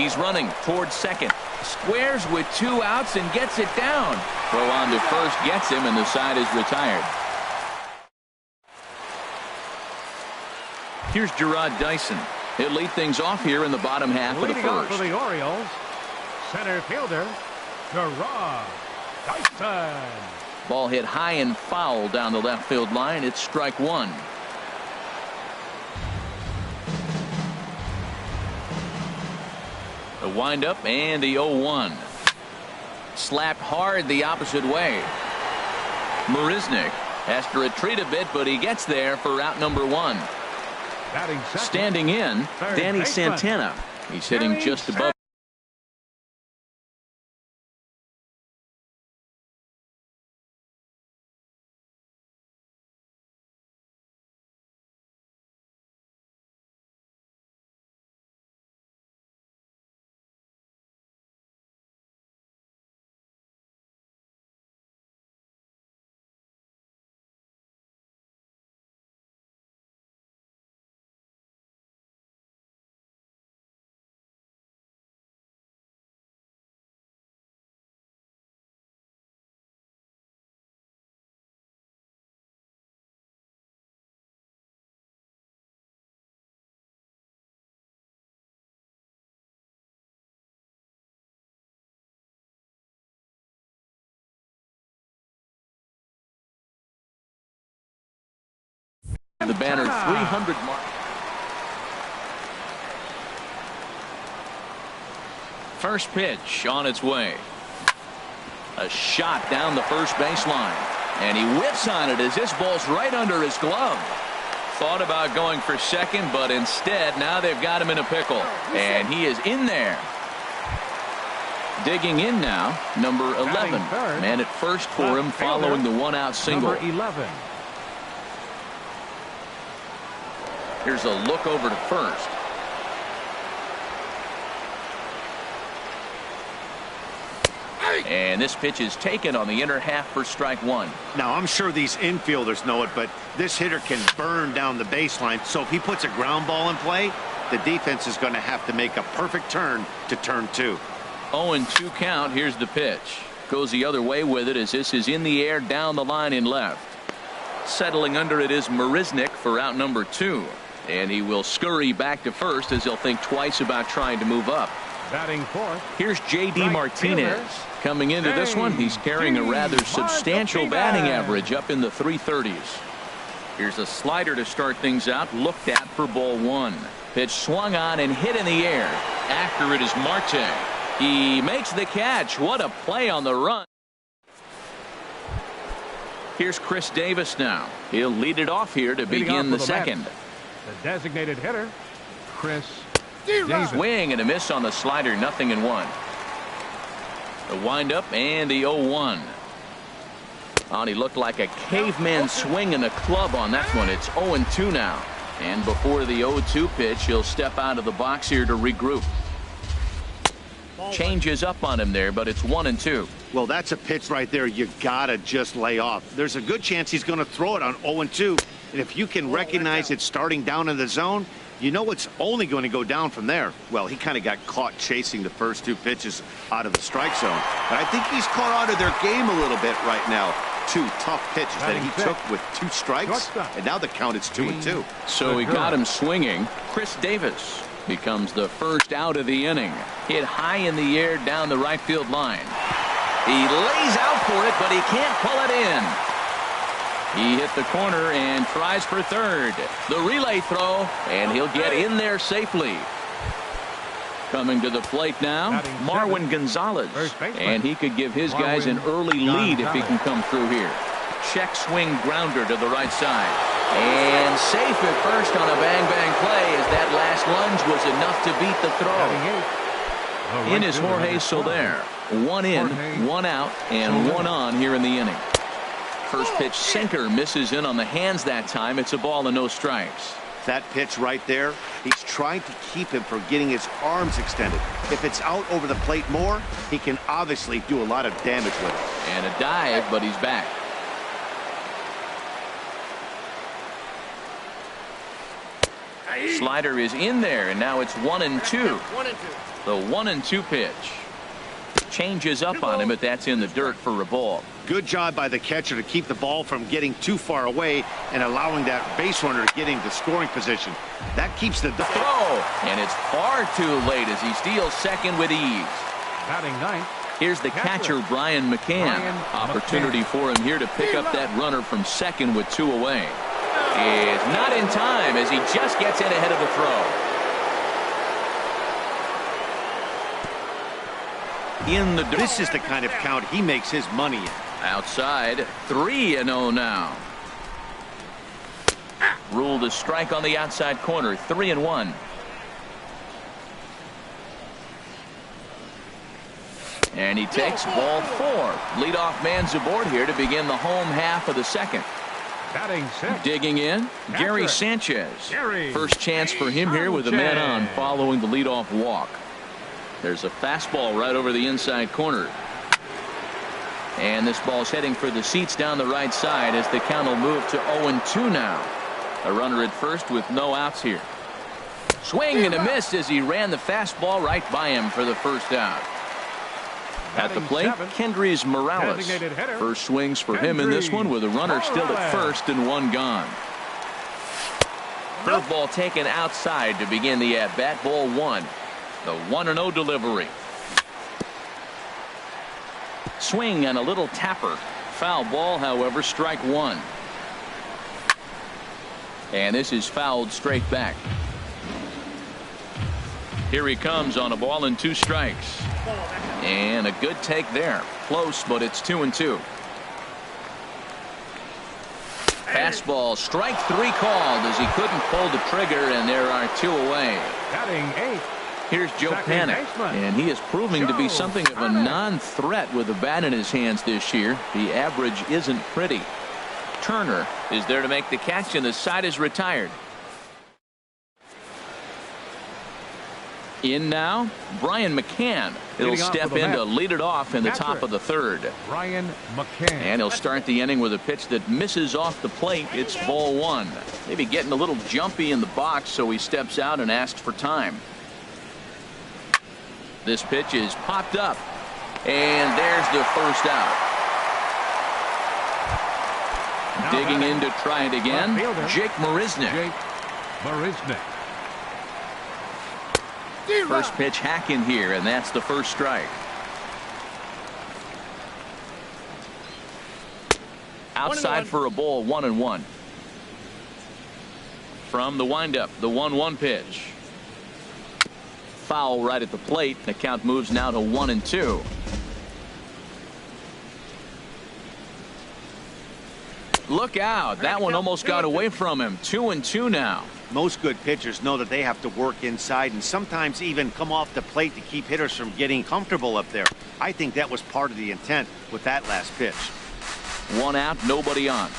He's running towards second. Squares with 2 outs and gets it down. Throw on to first gets him, and the side is retired. Here's Gerard Dyson. He'll lead things off here in the bottom half of the first. For the Orioles, center fielder Gerard Dyson. Ball hit high and foul down the left field line. It's strike one. The windup and the 0-1. Slapped hard the opposite way. Marisnick has to retreat a bit, but he gets there for out number 1. Standing in, Danny Santana. He's hitting just above. The banner 300 mark. First pitch on its way. A shot down the first baseline, and he whips on it as this ball's right under his glove. Thought about going for second, but instead now they've got him in a pickle, and he is in there. Digging in now, number 11. Man at first for him following the 1-out single. Number 11. Here's a look over to first. And this pitch is taken on the inner half for strike one. Now, I'm sure these infielders know it, but this hitter can burn down the baseline. So if he puts a ground ball in play, the defense is going to have to make a perfect turn to turn 2. 0-2 count. Here's the pitch. Goes the other way with it as this is in the air down the line in left. Settling under it is Marisnick for out number 2. And he will scurry back to first as he'll think twice about trying to move up. Batting fourth. Here's J.D. Martinez. Coming into this one, he's carrying a rather substantial batting average up in the 330s. Here's a slider to start things out. Looked at for ball 1. Pitch swung on and hit in the air. After it is Marte. He makes the catch. What a play on the run. Here's Chris Davis now. He'll lead it off here to begin the second. The designated hitter, Chris Davis. Swing and a miss on the slider, 0-1. The windup and the 0-1. Oh, he looked like a caveman swinging a club on that one. It's 0-2 now. And before the 0-2 pitch, he'll step out of the box here to regroup. Changes up on him there, but it's 1-2. Well, that's a pitch right there you gotta just lay off. There's a good chance he's going to throw it on 0-2. And if you can recognize it starting down in the zone, you know it's only going to go down from there. Well, he kind of got caught chasing the first 2 pitches out of the strike zone. But I think he's caught out of their game a little bit right now. 2 tough pitches that he took with 2 strikes, and now the count is 2-2. So he got him swinging. Chris Davis becomes the first out of the inning. Hit high in the air down the right field line. He lays out for it, but he can't pull it in. He hit the corner and tries for third. The relay throw, and he'll get in there safely. Coming to the plate now, Marwin Gonzalez. And he could give his guys an early lead if he can come through here. Check swing grounder to the right side. And safe at first on a bang-bang play as that last lunge was enough to beat the throw. In is Jorge Soler. 1 in, 1 out, and 1 on here in the inning. First pitch sinker misses in on the hands that time. It's a ball and no strikes. That pitch right there, he's trying to keep him from getting his arms extended. If it's out over the plate more, he can obviously do a lot of damage with it. And a dive, but he's back. Slider is in there, and now it's 1-2. The 1-2 pitch. Changes up on him, but that's in the dirt for a ball. Good job by the catcher to keep the ball from getting too far away and allowing that base runner to get into scoring position. That keeps the throw, and it's far too late as he steals second with ease. Batting ninth. Here's the catcher, Brian McCann. Opportunity for him here to pick up that runner from second with 2 away. Is not in time as he just gets in ahead of the throw. In the This is the kind of count he makes his money in. Outside, 3-0 now. Ruled a strike on the outside corner, 3-1. And he takes ball 4. Leadoff man's aboard here to begin the home half of the second. Batting sixth. Digging in, Gary Sanchez. First chance for him here with a man on following the leadoff walk. There's a fastball right over the inside corner. And this ball's heading for the seats down the right side as the count will move to 0-2 now. A runner at first with no outs here. Swing and a miss as he ran the fastball right by him for the first out. At the plate, Kendrys Morales. First swings for him in this one with a runner still at first and 1 gone. Curveball taken outside to begin the at-bat. Ball 1. The 1-0 delivery. Swing and a little tapper. Foul ball, however, strike 1. And this is fouled straight back. Here he comes on a ball and 2 strikes. And a good take there. Close, but it's 2-2. Fastball, strike 3 called as he couldn't pull the trigger, and there are 2 away. Batting 8th. Here's Joe Panik, and he is proving to be something of a non-threat with the bat in his hands this year. The average isn't pretty. Turner is there to make the catch, and the side is retired. In now, Brian McCann. He'll step in to lead it off in the top of the third. Brian McCann. And he'll start the inning with a pitch that misses off the plate. It's ball 1. Maybe getting a little jumpy in the box, so he steps out and asks for time. This pitch is popped up. And there's the first out. Digging in to try it again, Jake Marisnick. First pitch hack in here, and that's the first strike. Outside for a ball, 1-1. From the windup, the 1-1 pitch. Foul right at the plate. The count moves now to 1-2. Look out. That one almost got away from him. 2-2 now. Most good pitchers know that they have to work inside and sometimes even come off the plate to keep hitters from getting comfortable up there. I think that was part of the intent with that last pitch. 1 out, nobody on.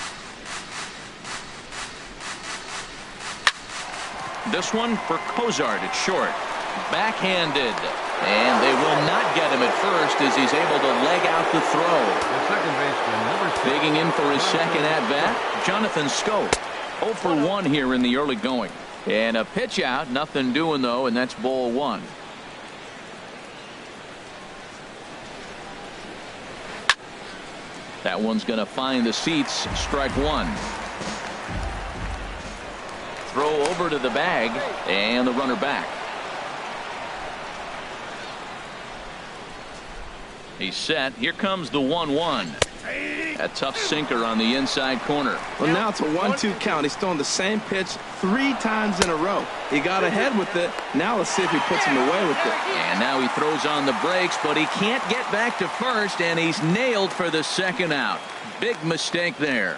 This one for Cozart at short. Backhanded. And they will not get him at first as he's able to leg out the throw. The second baseman, number 6. Digging in for his second at-bat, Jonathan Scope. 0 for 1 here in the early going. And a pitch out, nothing doing though, and that's ball 1. That one's going to find the seats. Strike 1. Throw over to the bag, and the runner back. He's set. Here comes the 1-1. A tough sinker on the inside corner. Well, now it's a 1-2 count. He's throwing the same pitch 3 times in a row. He got ahead with it. Now let's see if he puts him away with it. And now he throws on the brakes, but he can't get back to first, and he's nailed for the second out. Big mistake there.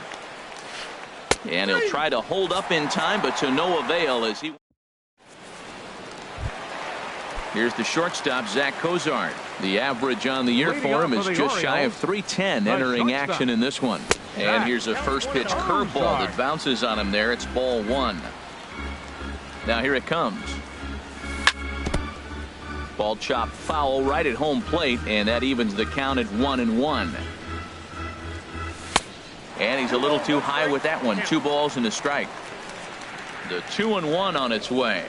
And he'll try to hold up in time, but to no avail as he... Here's the shortstop, Zach Cozart. The average on the year for him is just shy of 310 entering action in this one. And here's a first pitch curveball that bounces on him there. It's ball 1. Now here it comes. Ball chopped foul right at home plate, and that evens the count at 1-1. And he's a little too high with that one. 2 balls and a strike. The 2-1 on its way.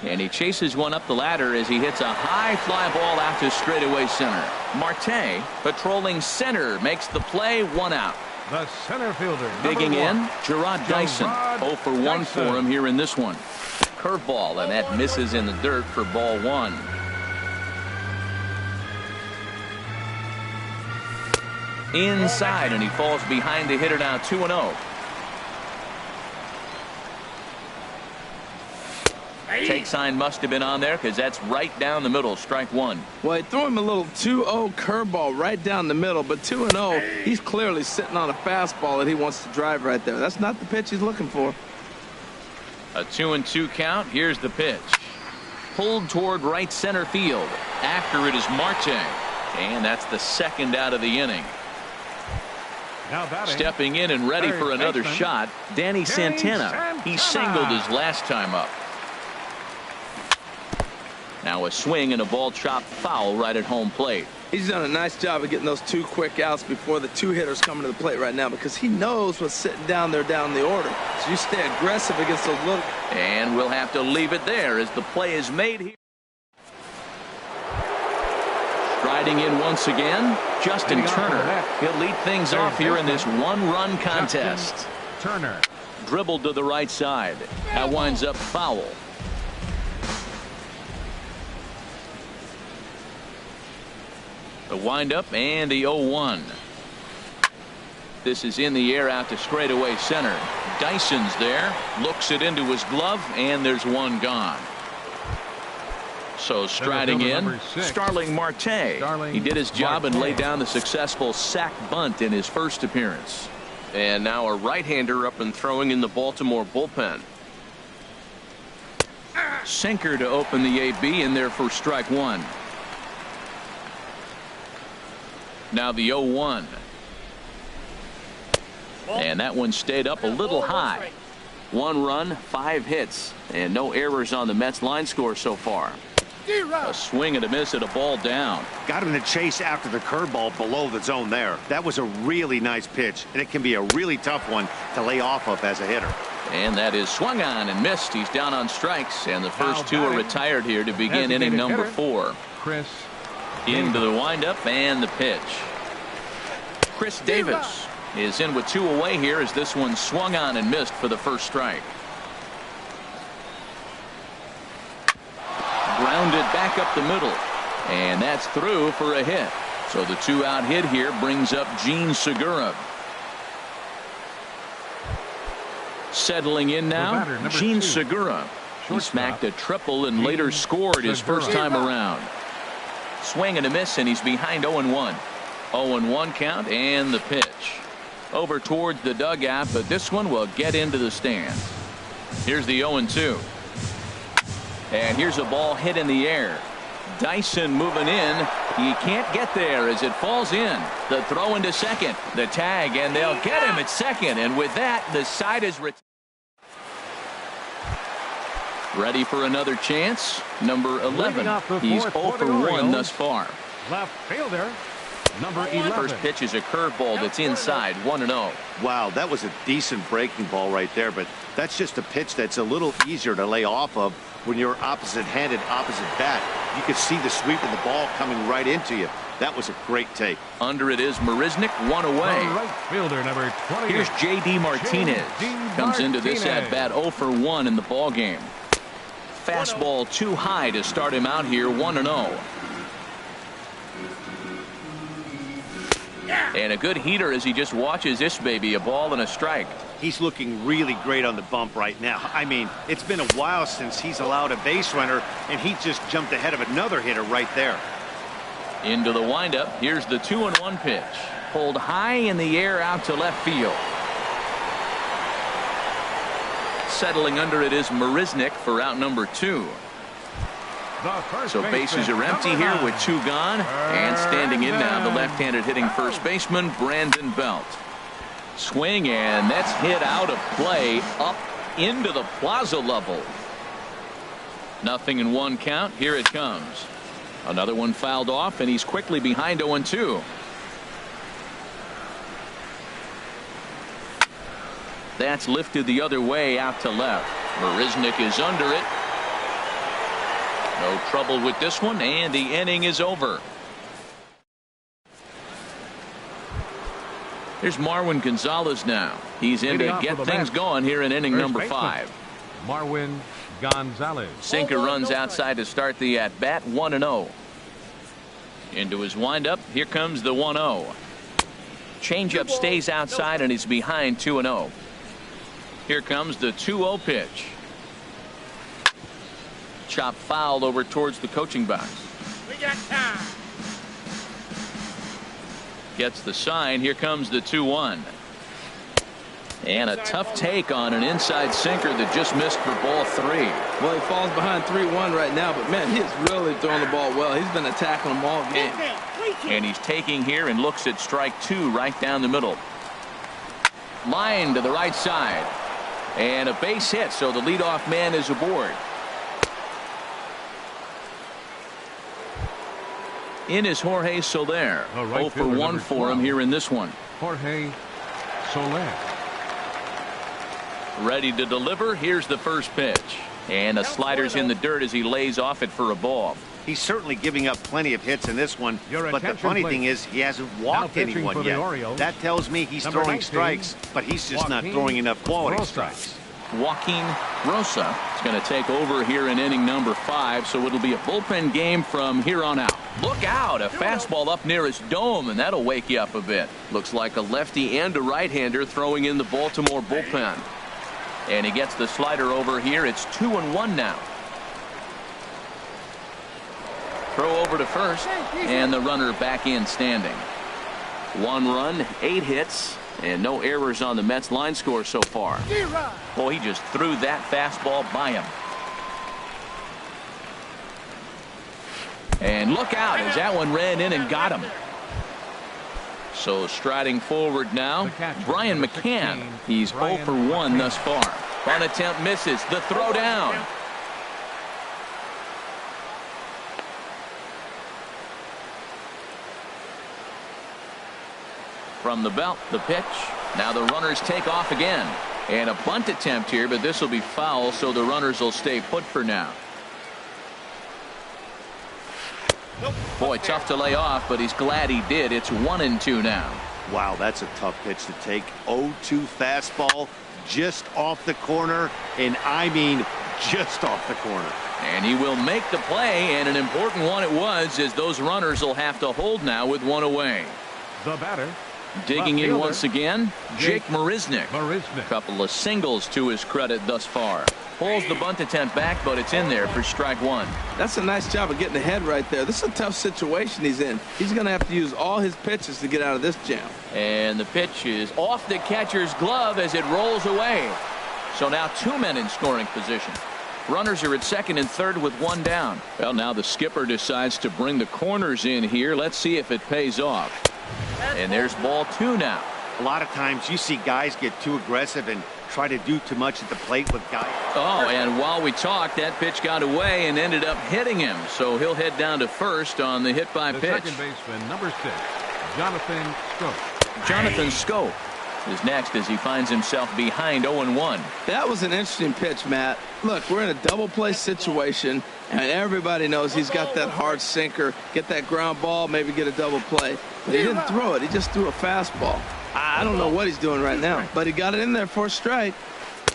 And he chases one up the ladder as he hits a high fly ball out to straightaway center. Marte, patrolling center, makes the play, 1 out. The center fielder. Digging in, Gerard Dyson. Gerard 0 for 1 Dyson. for him here in this one. Curveball, and that misses in the dirt for ball 1. Inside, and he falls behind the hitter now, 2-0. Take sign must have been on there because that's right down the middle, strike 1. Well, he threw him a little 2-0 curveball right down the middle, but 2-0, he's clearly sitting on a fastball that he wants to drive right there. That's not the pitch he's looking for. A 2-2 count. Here's the pitch. Pulled toward right center field. After it is Marte. And that's the second out of the inning. Now batting. Stepping in and ready for another baseman, shot, Danny Santana. He singled his last time up. Now a swing and a ball chopped foul right at home plate. He's done a nice job of getting those 2 quick outs before the 2 hitters coming to the plate right now, because he knows what's sitting down there down the order. So you stay aggressive against those little. And we'll have to leave it there as the play is made here. Striding in once again, Justin Turner. He'll lead things off here in this 1-run contest. Justin Turner. Dribbled to the right side. That winds up foul. The windup and the 0-1. This is in the air out to straightaway center. Dyson's there, looks it into his glove, and there's one gone. So striding in, Starling Marte. He did his job and laid down the successful sac bunt in his first appearance. And now a right-hander up and throwing in the Baltimore bullpen. Sinker to open the AB in there for strike 1. Now the 0-1. And that one stayed up a little high. 1 run, 5 hits, and no errors on the Mets line score so far. A swing and a miss at a ball down. Got him to chase after the curveball below the zone there. That was a really nice pitch, and it can be a really tough one to lay off of as a hitter. And that is swung on and missed. He's down on strikes, and the first 2 are retired here to begin inning number 4. Chris. Into the windup and the pitch. Chris Davis is in with 2 away here as this one swung on and missed for the first strike. Grounded back up the middle, and that's through for a hit. So the 2-out hit here brings up Gene Segura. Settling in now, Gene Segura. He smacked a triple and later scored his first time around. Swing and a miss, and he's behind 0-1. 0-1 count and the pitch. Over towards the dugout, but this one will get into the stands. Here's the 0-2. And here's a ball hit in the air. Dyson moving in. He can't get there as it falls in. The throw into second. The tag, and they'll get him at second. And with that, the side is ready for another chance. Number 11. He's 0 for 1 thus far. Left fielder. Number 11. First pitch is a curveball that's inside, 1-0. Wow, that was a decent breaking ball right there, but that's just a pitch that's a little easier to lay off of when you're opposite-handed, opposite bat. You could see the sweep of the ball coming right into you. That was a great take. Under it is Marisnik, 1 away. Right fielder, number 20. Here's J.D. Martinez. Comes into this at-bat 0 for 1 in the ball game. Fastball too high to start him out here, 1-0. And a good heater as he just watches this baby, a ball and a strike. He's looking really great on the bump right now. I mean, it's been a while since he's allowed a base runner, and he just jumped ahead of another hitter right there. Into the windup. Here's the 2-1 pitch. Pulled high in the air out to left field. Settling under it is Marisnik for out number 2. So bases are empty here with 2 gone. And standing in now, the left-handed hitting first baseman, Brandon Belt. Swing, and that's hit out of play up into the plaza level. 0-1 count. Here it comes. Another one fouled off, and he's quickly behind 0-2. That's lifted the other way out to left. Marisnick is under it. No trouble with this one, and the inning is over. Here's Marwin Gonzalez now. He's in to get things going here in inning number 5. Marwin Gonzalez. Sinker runs outside to start the at-bat, 1-0. Into his windup, here comes the 1-0. Changeup stays outside, and he's behind 2-0. Here comes the 2-0 pitch. Chop foul over towards the coaching box. We got time. Gets the sign. Here comes the 2-1. And a tough take on an inside sinker that just missed for ball 3. Well, he falls behind 3-1 right now, but man, he's really throwing the ball well. He's been attacking them all game. And he's taking here and looks at strike 2 right down the middle. Line to the right side. And a base hit, so the leadoff man is aboard. In is Jorge Soler. 0 for 1 for him here in this one. Jorge Soler. Ready to deliver. Here's the first pitch. And a slider's in the dirt as he lays off it for a ball. He's certainly giving up plenty of hits in this one, but the funny thing is he hasn't walked anyone yet. That tells me he's throwing strikes, but he's just not throwing enough quality strikes. Joaquin Rosa is going to take over here in inning number 5, so it'll be a bullpen game from here on out. Look out, a fastball up near his dome, and that'll wake you up a bit. Looks like a lefty and a right-hander throwing in the Baltimore bullpen. And he gets the slider over here. It's 2-1 now. Throw over to first, and the runner back in standing. 1 run, 8 hits, and no errors on the Mets line score so far. Boy, he just threw that fastball by him. And look out as that one ran in and got him. So striding forward now, Brian McCann. He's 0 for 1 thus far. Bunt attempt misses. The throw down. From the belt, the pitch. Now the runners take off again. And a bunt attempt here, but this will be foul, so the runners will stay put for now. Boy, tough to lay off, but he's glad he did. It's 1-2 now. Wow, that's a tough pitch to take. 0-2 fastball just off the corner, and I mean just off the corner. And he will make the play, and an important one it was, as those runners will have to hold now with 1 away. The batter. Digging in once again, Jake Marisnick. Marisnick. Couple of singles to his credit thus far. Pulls the bunt attempt back, but it's in there for strike 1. That's a nice job of getting ahead right there. This is a tough situation he's in. He's going to have to use all his pitches to get out of this jam. And the pitch is off the catcher's glove as it rolls away. So now 2 men in scoring position. Runners are at second and third with 1 down. Well, now the skipper decides to bring the corners in here. Let's see if it pays off. And there's ball 2 now. A lot of times you see guys get too aggressive and try to do too much at the plate with guys. Oh, and while we talked, that pitch got away and ended up hitting him. So he'll head down to first on the hit by pitch. Second baseman, number 6, Jonathan Scope. Jonathan Scope is next as he finds himself behind 0-1. That was an interesting pitch, Matt. Look, we're in a double play situation, and everybody knows he's got that hard sinker. Get that ground ball, maybe get a double play. But he didn't throw it. He just threw a fastball. I don't know what he's doing right now, but he got it in there for a strike.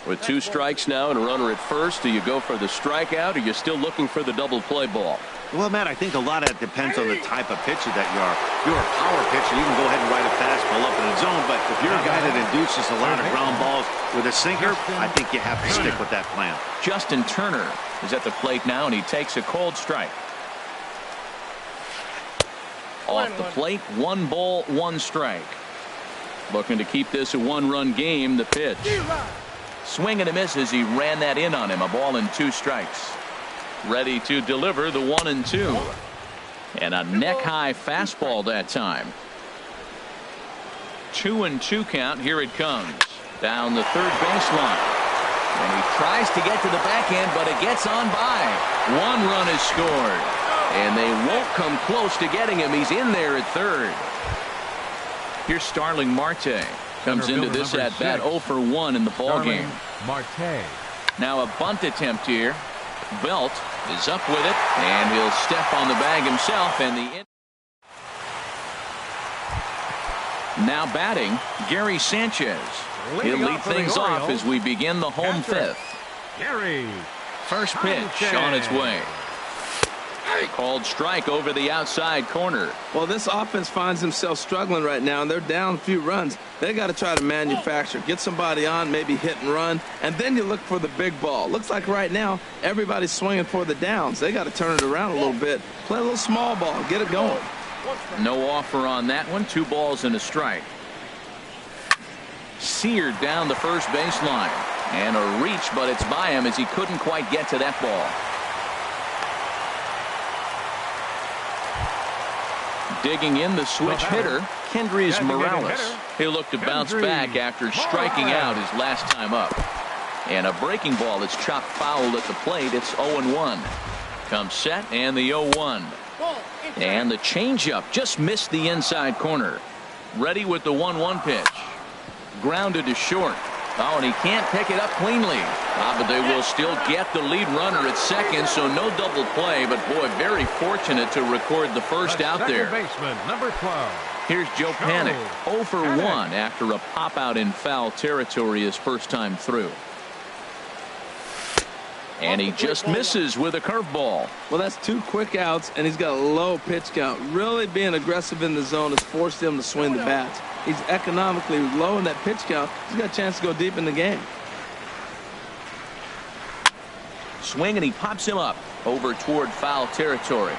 With 2 strikes now and a runner at first, do you go for the strikeout, or are you still looking for the double play ball? Well, Matt, I think a lot of it depends on the type of pitcher that you are. If you're a power pitcher, you can go ahead and ride a fastball up in the zone, but if you're a guy that induces a lot of ground balls with a sinker, I think you have to stick with that plan. Justin Turner is at the plate now, and he takes a cold strike. Off the plate, 1 ball, 1 strike. Looking to keep this a 1-run game. The pitch. Swing and a miss as he ran that in on him. A ball and 2 strikes. Ready to deliver the 1-2. And a neck-high fastball that time. 2-2 count. Here it comes. Down the third baseline. And he tries to get to the backhand, but it gets on by. 1 run is scored. And they won't come close to getting him. He's in there at third. Here's Starling Marte. comes into this at-bat 0 for 1 in the ball game. Marte. Now a bunt attempt here. Belt is up with it, and he'll step on the bag himself. And now batting, Gary Sanchez. He'll lead things off as we begin the home fifth. Gary. First pitch on its way. Called strike over the outside corner. Well, this offense finds themselves struggling right now, and they're down a few runs. They got to try to manufacture, get somebody on, maybe hit and run, and then you look for the big ball. Looks like right now everybody's swinging for the downs. They got to turn it around a little bit, play a little small ball, get it going. No offer on that one. 2 balls and a strike. Seared down the first baseline, and a reach, but it's by him as he couldn't quite get to that ball. Digging in the switch hitter, Kendrys Morales. He'll look to bounce back after striking out his last time up. And a breaking ball that's chopped foul at the plate. It's 0-1. Comes set and the 0-1. And the changeup just missed the inside corner. Ready with the 1-1 pitch. Grounded to short. Oh, and he can't pick it up cleanly. But they will still get the lead runner at second, so no double play. But, boy, very fortunate to record the first out there. Baseman, number 12. Here's Joe Panik, 0 for 1 after a pop-out in foul territory his first time through. And he just misses with a curveball. Well, that's 2 quick outs, and he's got a low pitch count. Really being aggressive in the zone has forced him to swing the bats. He's economically low in that pitch count. He's got a chance to go deep in the game. Swing, and he pops him up over toward foul territory.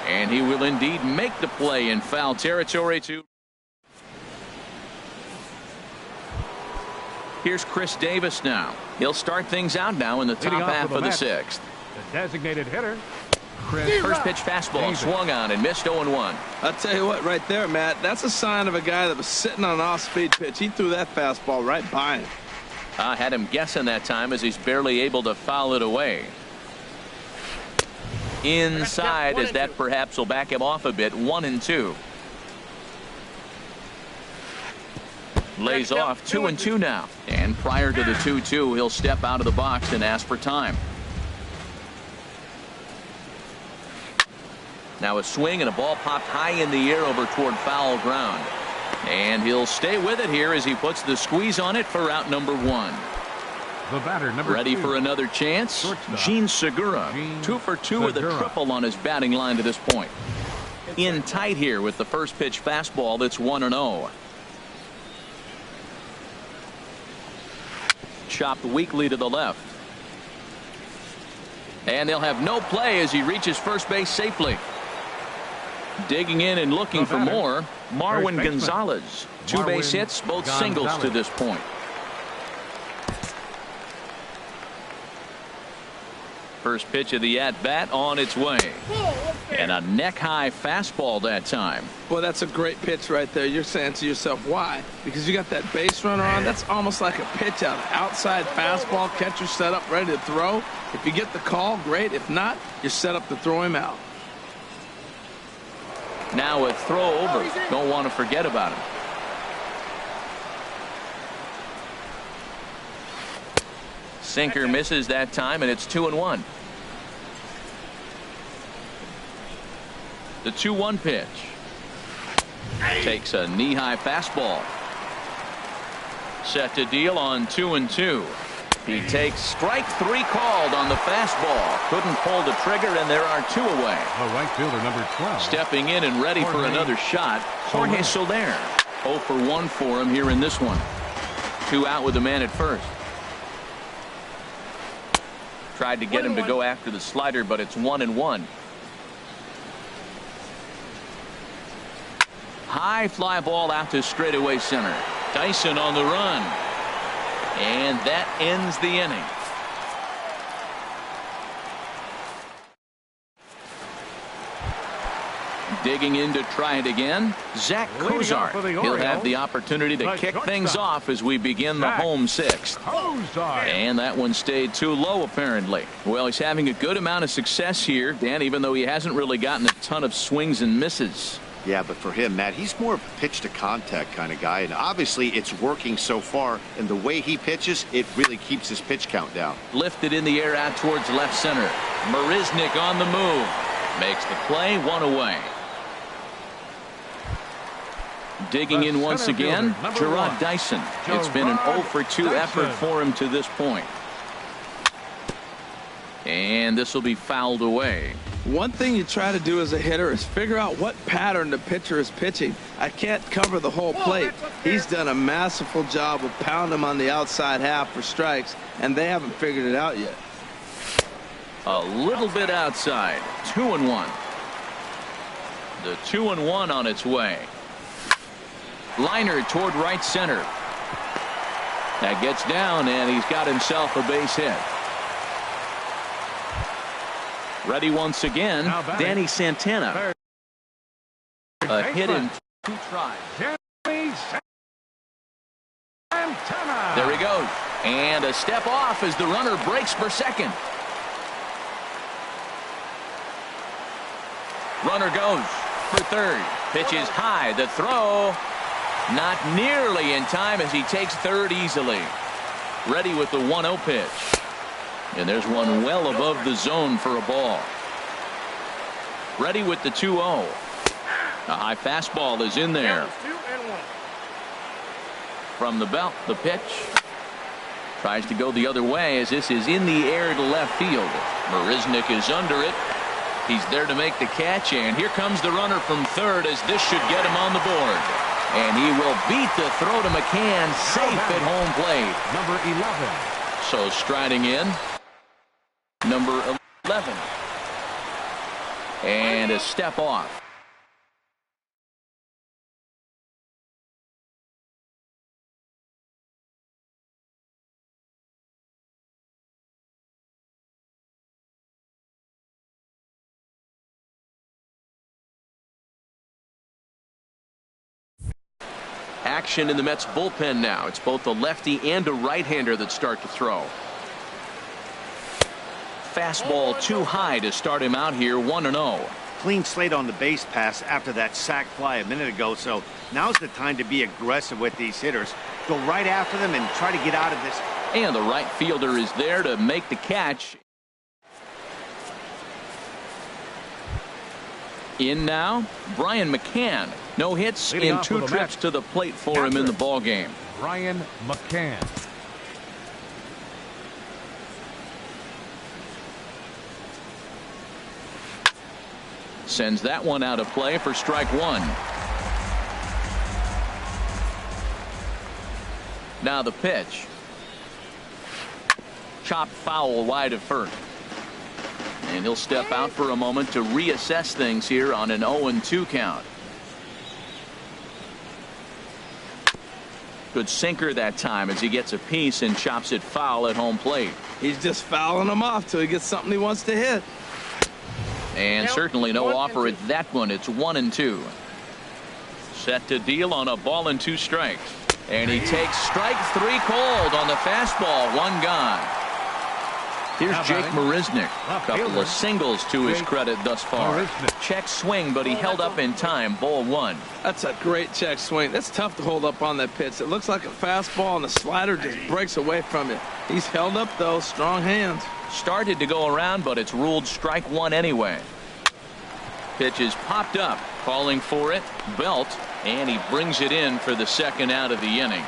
And he will indeed make the play in foul territory too. Here's Chris Davis now. He'll start things out now in the top half of the 6th. The designated hitter, First pitch fastball swung on and missed 0-1. I'll tell you what, right there, Matt, that's a sign of a guy that was sitting on an off-speed pitch. He threw that fastball right by him. I had him guessing that time as he's barely able to foul it away. Inside, as that perhaps will back him off a bit. 1-2. Lays off 2-2 now. And prior to the 2-2, he'll step out of the box and ask for time. Now a swing and a ball popped high in the air over toward foul ground. And he'll stay with it here as he puts the squeeze on it for out number 1. The batter, number Ready 2. for another chance? Gene Segura. 2 for 2 with a triple on his batting line to this point. In tight here with the first pitch fastball that's 1-0. Chopped weakly to the left. And they'll have no play as he reaches first base safely. Digging in and looking for more, Marwin Gonzalez. 2 base hits, both singles to this point. First pitch of the at-bat on its way. And a neck-high fastball that time. Boy, that's a great pitch right there. You're saying to yourself, why? Because you got that base runner on. That's almost like a pitch out. Outside fastball, catcher set up, ready to throw. If you get the call, great. If not, you're set up to throw him out. Now a throw over. Don't want to forget about him. Sinker misses that time, and it's 2-1. The 2-1 pitch. Takes a knee-high fastball. Set to deal on 2-2. He takes strike 3 called on the fastball. Couldn't pull the trigger, and there are 2 away. The right fielder, number 12. Stepping in and ready for another shot, Jorge Soler. 0 for 1 for him here in this one. 2 out with the man at first. Tried to get him to go after the slider, but it's 1-1. High fly ball out to straightaway center. Dyson on the run. And that ends the inning. Digging in to try it again, Zach Kozart. He'll have the opportunity to kick things off as we begin the home 6th. And that one stayed too low, apparently. Well, he's having a good amount of success here, Dan, even though he hasn't really gotten a ton of swings and misses. Yeah, but for him, Matt, he's more of a pitch-to-contact kind of guy, and obviously it's working so far, and the way he pitches, it really keeps his pitch count down. Lifted in the air out towards left center. Marisnick on the move. Makes the play, one away. Digging in once again, Gerard Dyson. It's been an 0 for 2 effort for him to this point. And this will be fouled away. One thing you try to do as a hitter is figure out what pattern the pitcher is pitching. I can't cover the whole plate. He's done a masterful job of pounding him on the outside half for strikes, and they haven't figured it out yet. A little bit outside. 2-1. The 2-1 on its way. Liner toward right center. That gets down, and he's got himself a base hit. Ready once again, Danny Santana. A hit in 2 tries. There he goes. And a step off as the runner breaks for second. Runner goes for third. Pitch is high. The throw not nearly in time as he takes third easily. Ready with the 1-0 pitch. And there's one well above the zone for a ball. Ready with the 2-0. A high fastball is in there. From the belt, the pitch. Tries to go the other way as this is in the air to left field. Marisnick is under it. He's there to make the catch, and here comes the runner from third as this should get him on the board. And he will beat the throw to McCann, safe at home plate. Number 11. So striding in, number 11. And a step off. Action in the Mets bullpen now. It's both a lefty and a right-hander that start to throw. Fastball too high to start him out here, 1-0. Clean slate on the base pass after that sac fly a minute ago, so now's the time to be aggressive with these hitters. Go right after them and try to get out of this. And the right fielder is there to make the catch. In now, Brian McCann. No hits in 2 trips to the plate for him in the ballgame. Brian McCann. Sends that one out of play for strike 1. Now the pitch. Chopped foul wide of first. And he'll step out for a moment to reassess things here on an 0-2 count. Good sinker that time as he gets a piece and chops it foul at home plate. He's just fouling him off till he gets something he wants to hit. And certainly no offer at that one. It's 1-2. Set to deal on a ball and 2 strikes. And he takes strike 3 cold on the fastball. 1 gone. Here's Jake Marisnick. A couple of singles to his credit thus far. Check swing, but he held up in time. Ball 1. That's a great check swing. That's tough to hold up on that pitch. It looks like a fastball, and the slider just breaks away from it. He's held up, though. Strong hands. Started to go around, but it's ruled strike 1 anyway. Pitch is popped up. Calling for it. Belt. And he brings it in for the second out of the inning.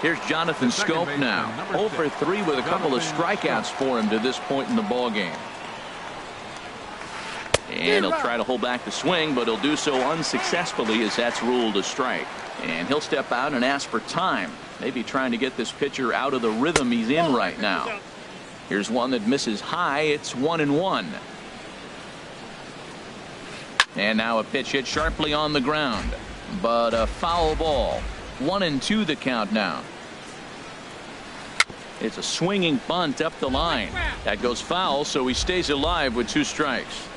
Here's Jonathan Schoop now. 0 for 3 with a couple of strikeouts for him to this point in the ball game. And he'll try to hold back the swing, but he'll do so unsuccessfully as that's ruled a strike. And he'll step out and ask for time. Maybe trying to get this pitcher out of the rhythm he's in right now. Here's one that misses high. It's 1-1. And now a pitch hit sharply on the ground. But a foul ball. 1-2 the count now. It's a swinging bunt up the line. That goes foul, so he stays alive with 2 strikes.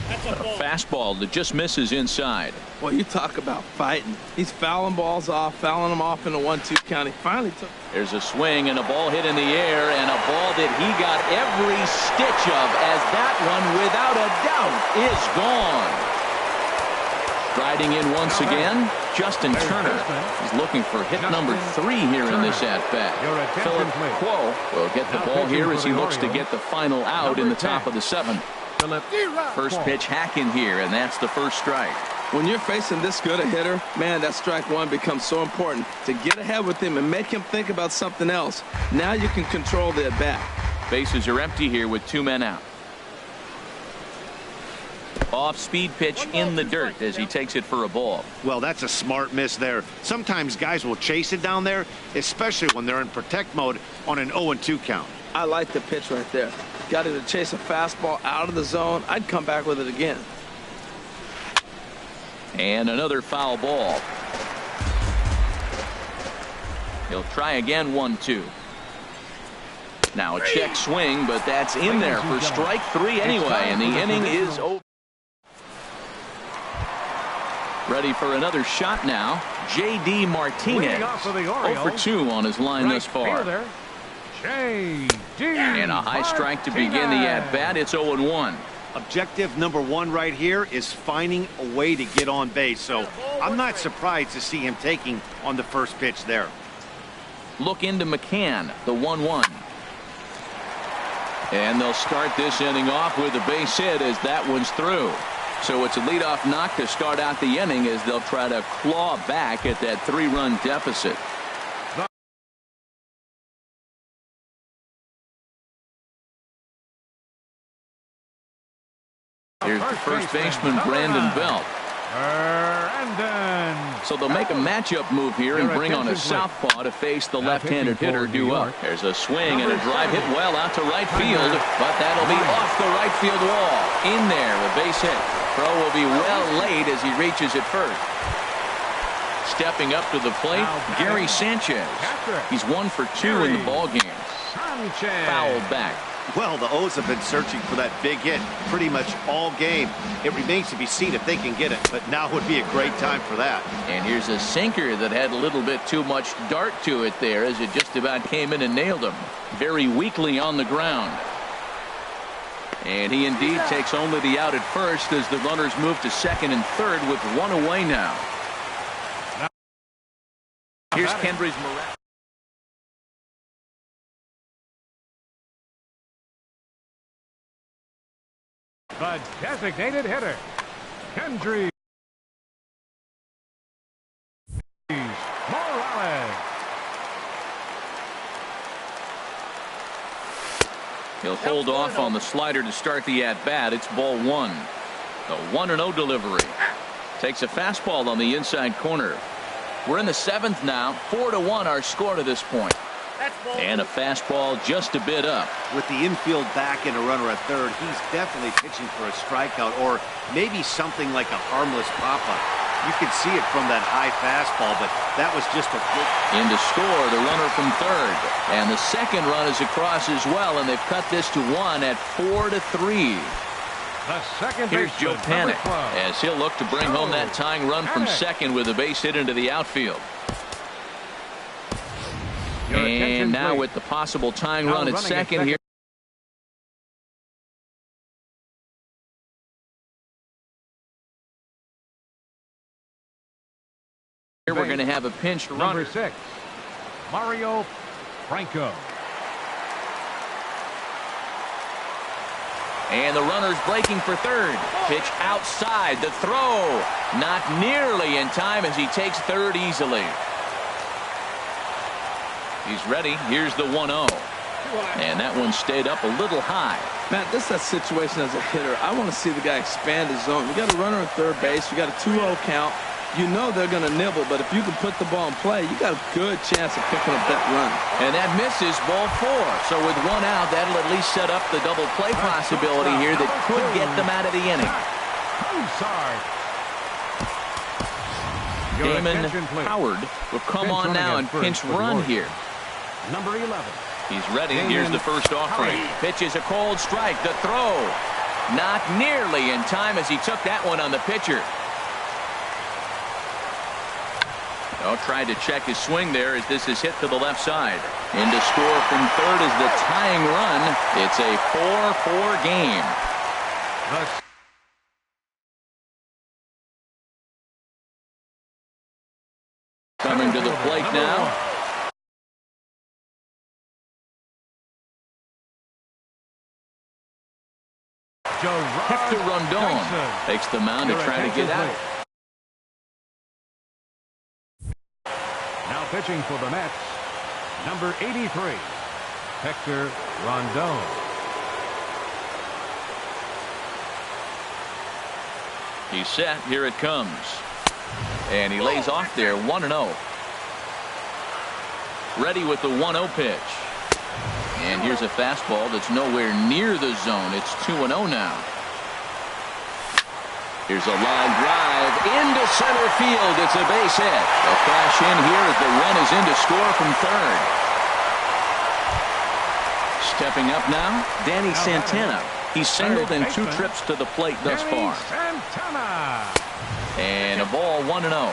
A fastball that just misses inside. Well, you talk about fighting. He's fouling balls off, fouling them off in a 1-2 count. He finally took. There's a swing and a ball hit in the air, and a ball that he got every stitch of, as that one, without a doubt, is gone. Striding in once again, Justin Turner. He's looking for hit number 3 here in this at-bat. Philip Quo will get the ball here as he looks to get the final out in the top of the 7th. First pitch hacking here, and that's the first strike. When you're facing this good a hitter, man, that strike one becomes so important to get ahead with him and make him think about something else. Now you can control the at-bat. Bases are empty here with 2 men out. Off-speed pitch in the dirt as he takes it for a ball. Well, that's a smart miss there. Sometimes guys will chase it down there, especially when they're in protect mode on an 0-2 count. I like the pitch right there. Got him to chase a fastball out of the zone. I'd come back with it again. And another foul ball. He'll try again, 1-2. Now a check swing, but that's in there for strike 3 anyway, and the inning is over. Ready for another shot now. J.D. Martinez. 0 for 2 on his line thus far. And a high strike to begin the at-bat. It's 0-1. Objective number 1 right here is finding a way to get on base. So I'm not surprised to see him taking on the first pitch there. Look into McCann, the 1-1. And they'll start this inning off with a base hit as that one's through. So it's a leadoff knock to start out the inning as they'll try to claw back at that 3-run deficit. Here's the first baseman, Brandon Belt. So they'll make a matchup move here and bring on a southpaw to face the left-handed hitter due up. There's a swing and a drive hit well out to right field, but that'll be off the right field wall. In there, a base hit. Throw will be well laid as he reaches it first. Stepping up to the plate, Gary Sanchez. He's 1 for 2 in the ballgame. Fouled back. Well, the O's have been searching for that big hit pretty much all game. It remains to be seen if they can get it, but now would be a great time for that. And here's a sinker that had a little bit too much dart to it there as it just about came in and nailed him. Very weakly on the ground. And he indeed takes only the out at first as the runners move to second and third with 1 away now. Here's Kendrys Morales. The designated hitter, Kendrys Morales. He'll hold off on the slider to start the at-bat. It's ball 1. A 1-0 delivery. Takes a fastball on the inside corner. We're in the 7th now. 4-1 our score to this point. And a fastball just a bit up. With the infield back and a runner at third, he's definitely pitching for a strikeout or maybe something like a harmless pop-up. You can see it from that high fastball, but that was just a good. In to score, the runner from third. And the second run is across as well, and they've cut this to 1 at 4-3. The second Here's Joe Panik as he'll look to bring home that tying run from second with a base hit into the outfield. And now with the possible tying run at second here. Here we're going to have a pinch runner. Number 6, Mario Franco. And the runner's breaking for third. Pitch outside. The throw not nearly in time as he takes third easily. He's ready. Here's the 1-0. And that one stayed up a little high. Matt, this is that situation as a hitter. I want to see the guy expand his zone. You got a runner at third base. You got a 2-0 count. You know they're going to nibble, but if you can put the ball in play, you got a good chance of picking up that run. And that misses ball 4. So with 1 out, that'll at least set up the double play possibility here that could get them out of the inning. Damon Howard will come on now and pinch run here. Number 11. He's ready. Here's the first offering. Pitches a cold strike. The throw not nearly in time as he took that one on the pitcher. Oh, tried to check his swing there as this is hit to the left side. In to score from third is the tying run. It's a 4-4 game. Coming to the plate now. Hector Rondon takes the mound to try to get out. Now pitching for the Mets, number 83, Hector Rondon. He's set. Here it comes. And he lays off there, 1-0. Ready with the 1-0 pitch. And here's a fastball that's nowhere near the zone. It's 2-0 now. Here's a line drive into center field. It's a base hit. They'll crash in here as the run is in to score from third. Stepping up now, Danny Santana. He's singled in 2 trips to the plate thus far. And a ball, 1-0.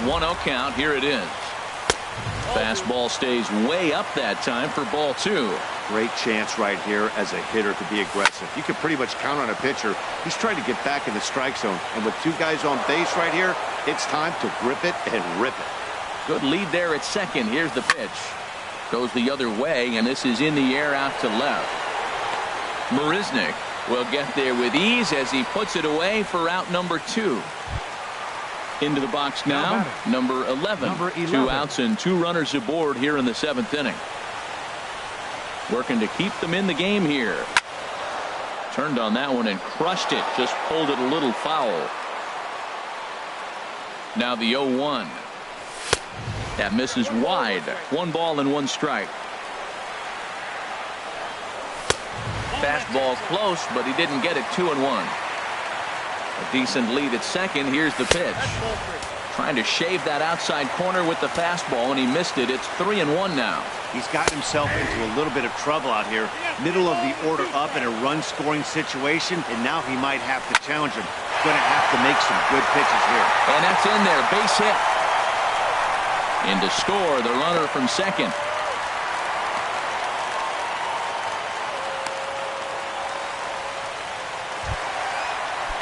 1-0 count. Here it is. Fastball stays way up that time for ball 2. Great chance right here as a hitter to be aggressive. You can pretty much count on a pitcher. He's trying to get back in the strike zone. And with 2 guys on base right here, it's time to grip it and rip it. Good lead there at second. Here's the pitch. Goes the other way, and this is in the air out to left. Marisnick will get there with ease as he puts it away for out number 2. Into the box now, number 11. 2 outs and 2 runners aboard here in the 7th inning. Working to keep them in the game here. Turned on that one and crushed it. Just pulled it a little foul. Now the 0-1. That misses wide. 1 ball and 1 strike. Fastball close, but he didn't get it. 2-1. A decent lead at second. Here's the pitch. Trying to shave that outside corner with the fastball, and he missed it. It's 3-1 now. He's got himself into a little bit of trouble out here. Middle of the order up in a run-scoring situation, and now he might have to challenge him. Going to have to make some good pitches here. And that's in there. Base hit. In to score, the runner from second.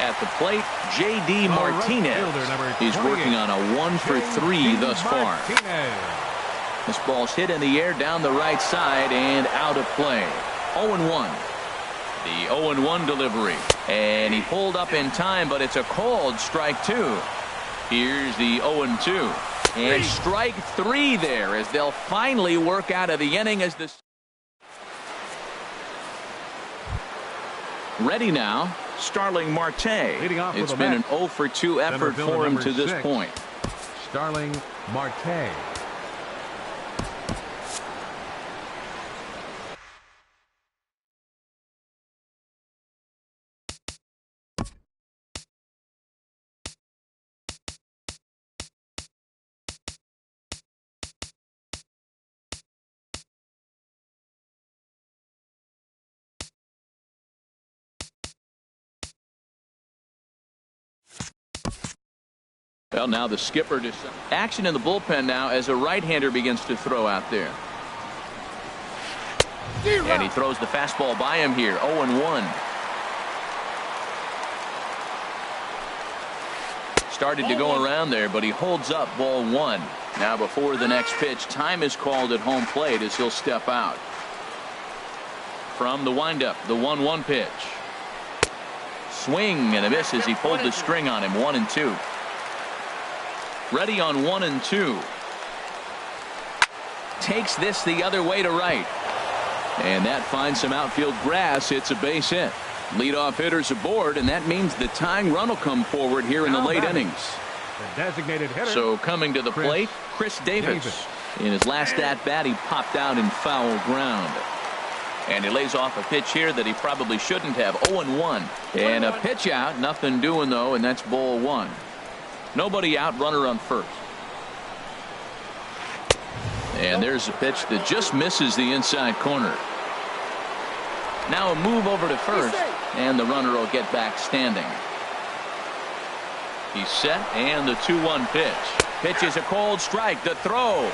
At the plate, J.D. Martinez. He's working on a 1-for-3 thus far. This ball's hit in the air down the right side and out of play. 0-1. The 0-1 delivery. And he pulled up in time, but it's a called strike 2. Here's the 0-2. And strike 3 there as they'll finally work out of the inning as this. Ready now. Starling Marte. It's been an 0-for-2 effort for him to this point. Starling Marte. Well, now the skipper just action in the bullpen now as a right-hander begins to throw out there. And he throws the fastball by him here. 0-1. Started to go around there, but he holds up ball 1. Now before the next pitch, time is called at home plate as he'll step out. From the windup, the 1-1 pitch. Swing and a miss as he pulled the string on him. 1-2. Ready on 1-2. Takes this the other way to right. And that finds some outfield grass. It's a base hit. Leadoff hitters aboard, and that means the tying run will come forward here in the late innings. The designated hitter. So coming to the plate, Chris Davis. In his last at-bat, he popped out in foul ground. And he lays off a pitch here that he probably shouldn't have. 0-1. And a pitch out. Nothing doing, though, and that's ball 1. Nobody out, runner on first. And there's a pitch that just misses the inside corner. Now a move over to first, and the runner will get back standing. He's set, and the 2-1 pitch. Pitch is a cold strike. The throw.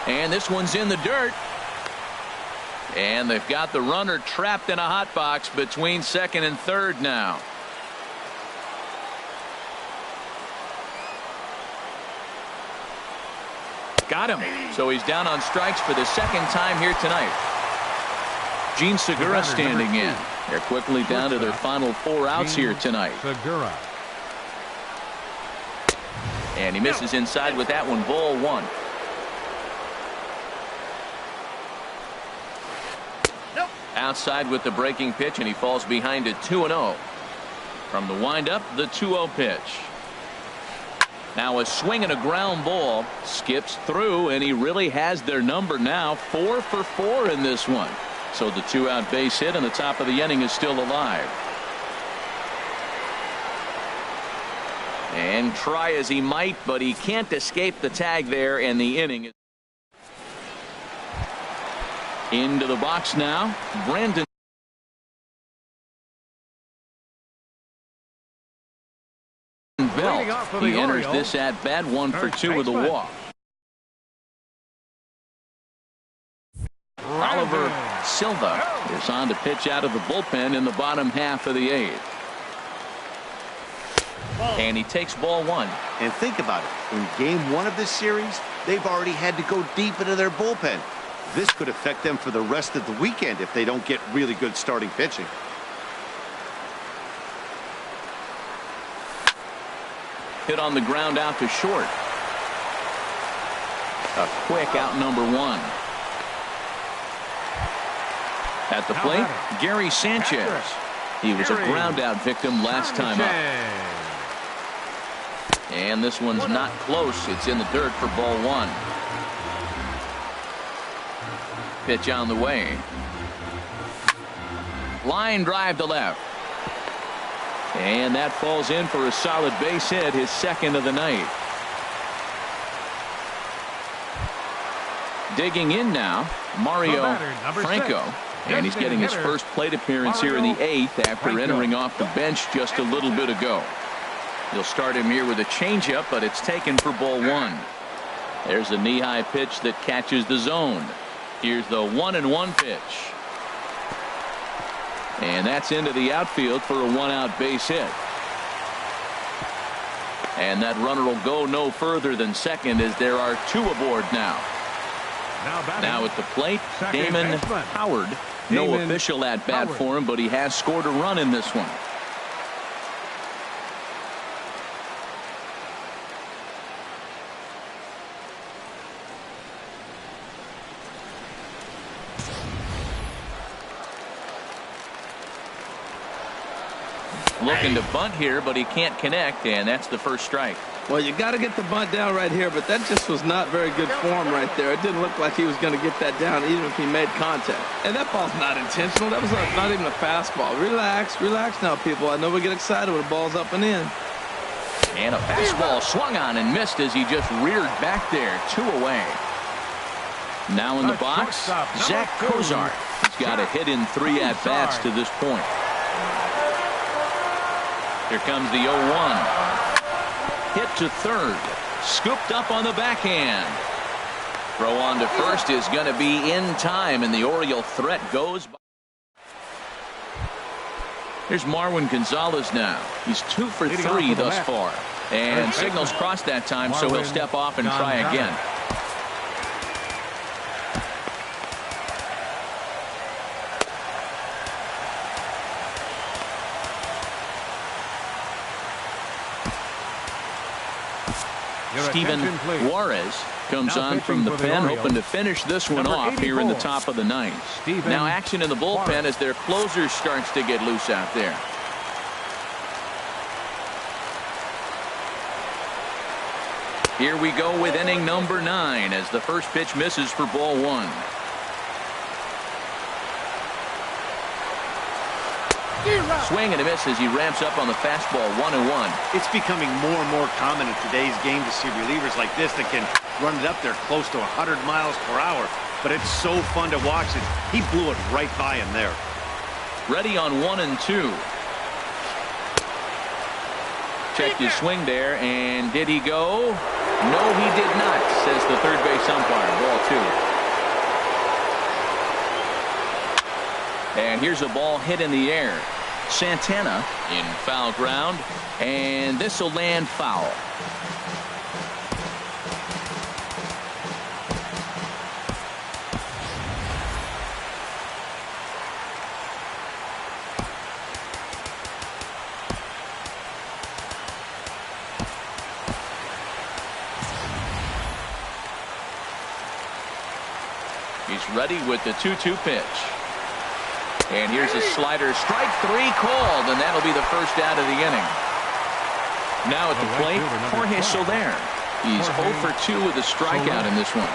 And this one's in the dirt. And they've got the runner trapped in a hot box between second and third now. Got him. So he's down on strikes for the second time here tonight. Gene Segura standing in. They're quickly down to their final 4 outs here tonight. Segura. And he misses inside with that one. Ball 1. Outside with the breaking pitch, and he falls behind at 2-0. From the windup, the 2-0 pitch. Now a swing and a ground ball. Skips through, and he really has their number now. 4 for 4 in this one. So the 2-out base hit, and the top of the inning is still alive. And try as he might, but he can't escape the tag there, and the inning is into the box now. Brandon Belt. He enters this at bat 1 for 2 with a walk. Oliver Silva is on to pitch out of the bullpen in the bottom half of the 8th. And he takes ball 1. And think about it. In game 1 of this series, they've already had to go deep into their bullpen. This could affect them for the rest of the weekend if they don't get really good starting pitching. Hit on the ground out to short. A quick out number 1. At the plate, Gary Sanchez. He was a ground out victim last time up. And this one's not close. It's in the dirt for ball 1. Pitch on the way. Line drive to left. And that falls in for a solid base hit, his second of the night. Digging in now, Mario Franco. And he's getting his first plate appearance here in the 8th after entering off the bench just a little bit ago. He'll start him here with a changeup, but it's taken for ball 1. There's a knee-high pitch that catches the zone. Here's the 1-1 pitch. And that's into the outfield for a 1-out base hit. And that runner will go no further than second as there are 2 aboard now. Now at the plate, Damon Howard. No official at bat for him, but he has scored a run in this one. Looking to bunt here, but he can't connect, and that's the first strike. Well, you got to get the bunt down right here, but that just was not very good form right there. It didn't look like he was going to get that down even if he made contact. And that ball's not intentional. That was not even a fastball. Relax now, people. I know we get excited when the ball's up and in. And a fastball swung on and missed as he just reared back there. 2 away. Now in the box, Zach Cozart. He's got a hit in 3 at-bats to this point. Here comes the 0-1. Hit to third. Scooped up on the backhand. Throw on to first is going to be in time, and the Oriole threat goes by. Here's Marwin Gonzalez now. He's 2 for 3 thus far. And signals crossed that time, so he'll step off and try again. Steven Juarez comes on from the pen, hoping to finish this one off here in the top of the 9th. Now action in the bullpen as their closer starts to get loose out there. Here we go with inning number 9 as the first pitch misses for ball 1. Swing and a miss as he ramps up on the fastball. 1-1. It's becoming more and more common in today's game to see relievers like this that can run it up there close to 100 miles per hour. but it's so fun to watch it. He blew it right by him there. Ready on 1 and 2. Checked his swing there, and did he go? No, he did not, says the third base umpire. Ball 2. And here's a ball hit in the air. Santana in foul ground, and this will land foul. He's ready with the 2-2 pitch. And here's a slider. Strike 3 called, and that'll be the first out of the inning. Now at the plate, Jorge Soler. He's 0 for 2 with a strikeout in this one.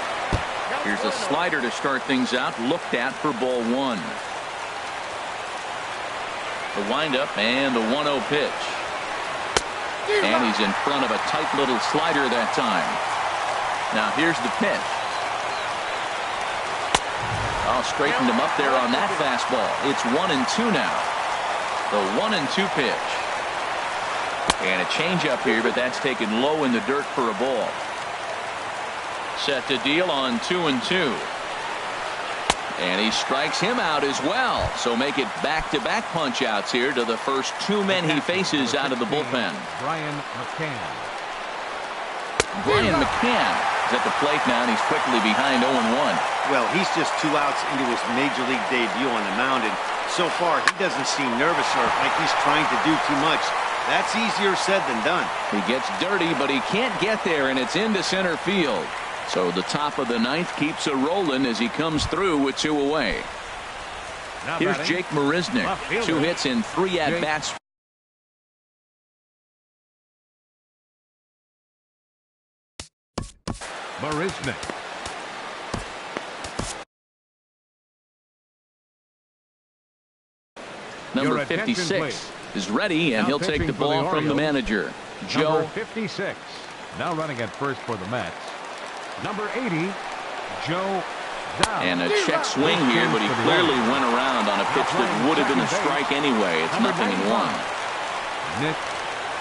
Here's a slider to start things out, looked at for ball 1. The windup and the 1-0 pitch. And he's in front of a tight little slider that time. Now here's the pitch. Oh, straightened him up there on that fastball. It's 1 and 2 now. The 1 and 2 pitch. And a changeup here, but that's taken low in the dirt for a ball. Set to deal on 2 and 2. And he strikes him out as well. So make it back-to-back punch-outs here to the first 2 men he faces out of the bullpen. Brian McCann. Brian McCann is at the plate now, and he's quickly behind 0-1. Well, he's just 2 outs into his major league debut on the mound, and so far he doesn't seem nervous or like he's trying to do too much. That's easier said than done. He gets dirty, but he can't get there, and it's into center field. So the top of the 9th keeps it rolling as he comes through with 2 away. Now Here's batting, Jake Marisnick. left fielder. 2 hits in 3 at-bats. Marisnick. Number Your attention, 56 please. is ready, and Now he'll take pitching the for the ball from the Orioles, manager, Number Joe. 56. Now running at first for the Mets. Number 80, Joe Down. And a check swing here, but he clearly went around on a pitch that would have been a strike anyway. It's nothing in 1. Nick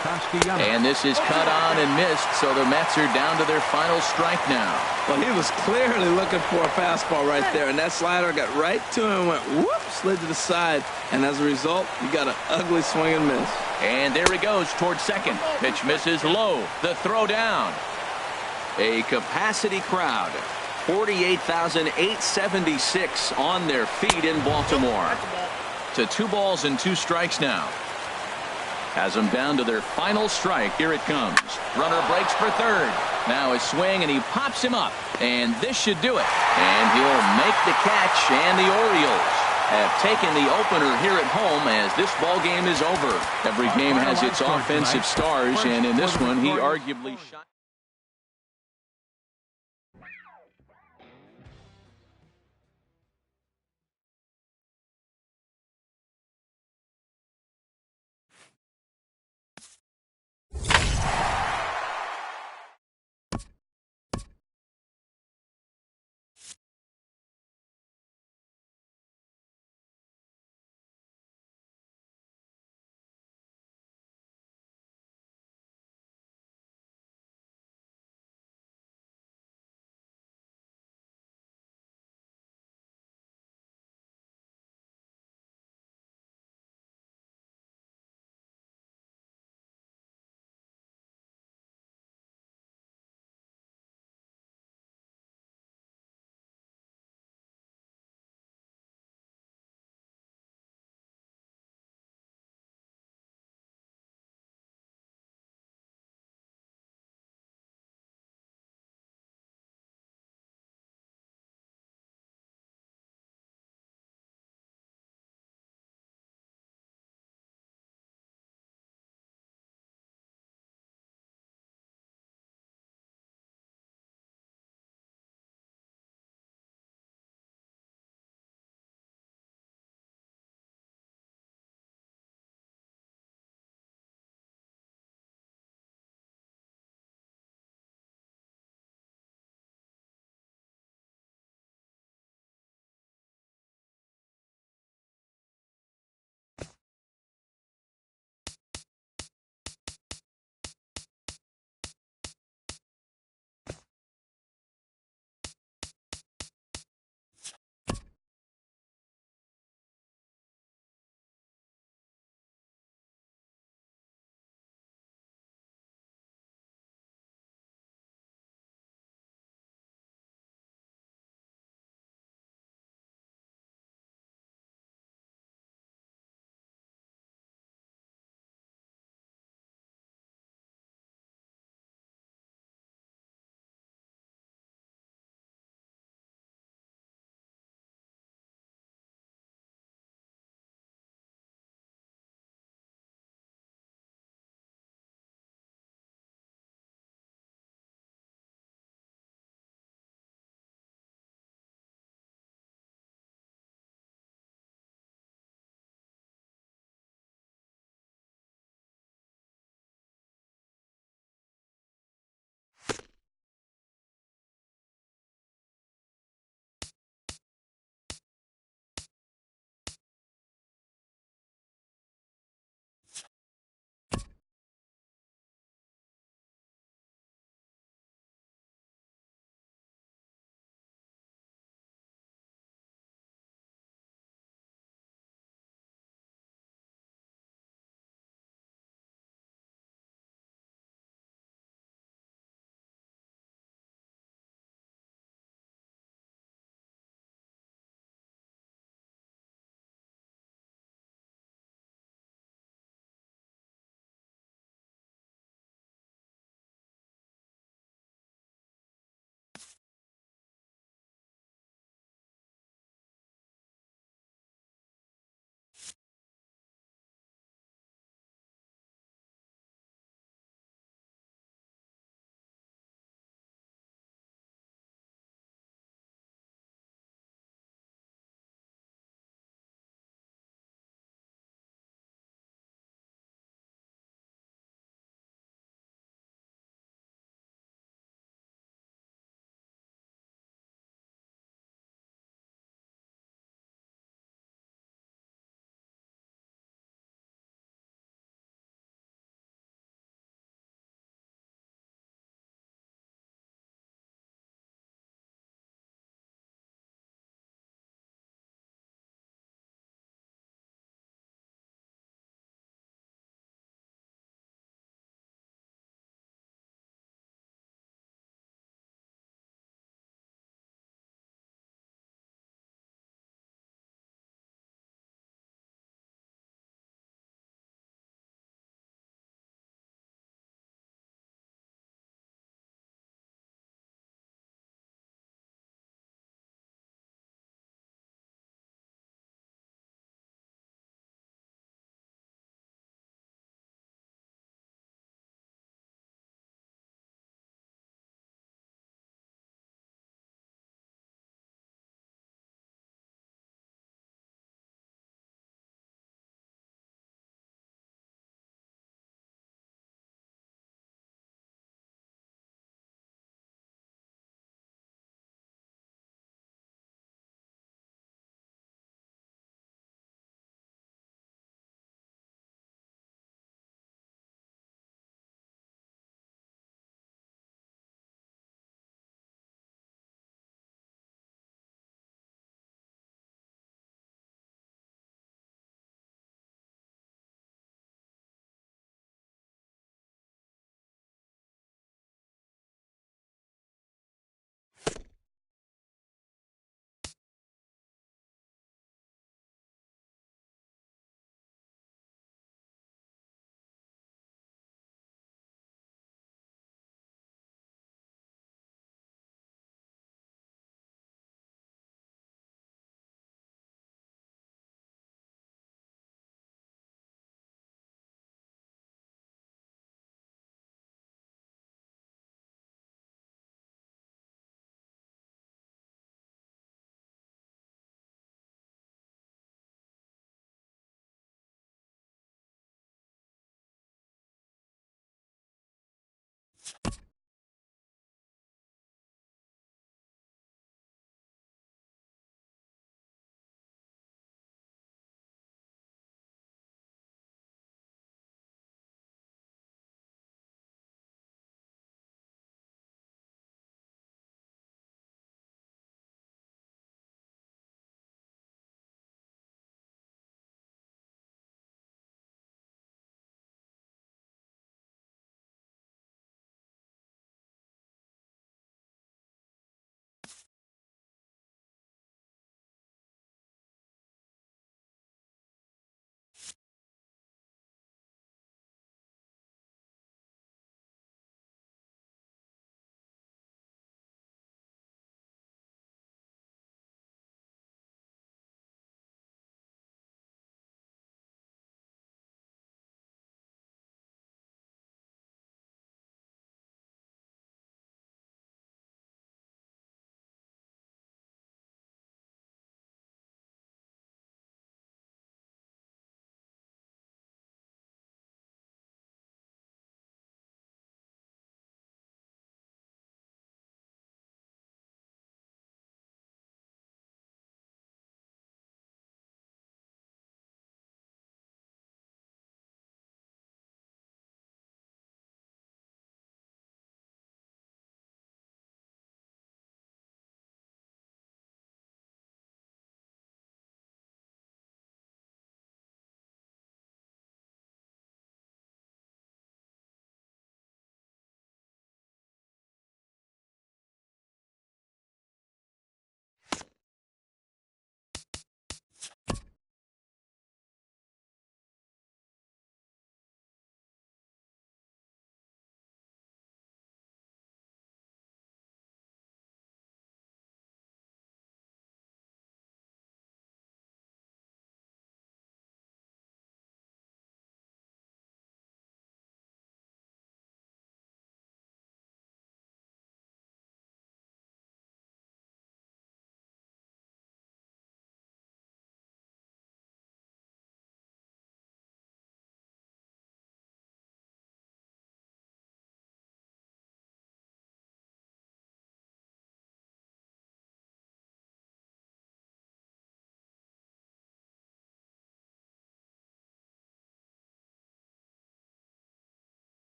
Castellanos. And this is cut on and missed, so the Mets are down to their final strike now. Well, he was clearly looking for a fastball right there, and that slider got right to him and went whoop, slid to the side, and as a result, you got an ugly swing and miss. And there he goes towards second. Pitch misses low. The throw down. A capacity crowd. 48,876 on their feet in Baltimore. To 2 balls and 2 strikes now. Has them down to their final strike. Here it comes. Runner breaks for third. Now his swing, and he pops him up. And this should do it. And he'll make the catch, and the Orioles have taken the opener here at home as this ball game is over. Every game has its offensive stars, and in this one, he arguably shot.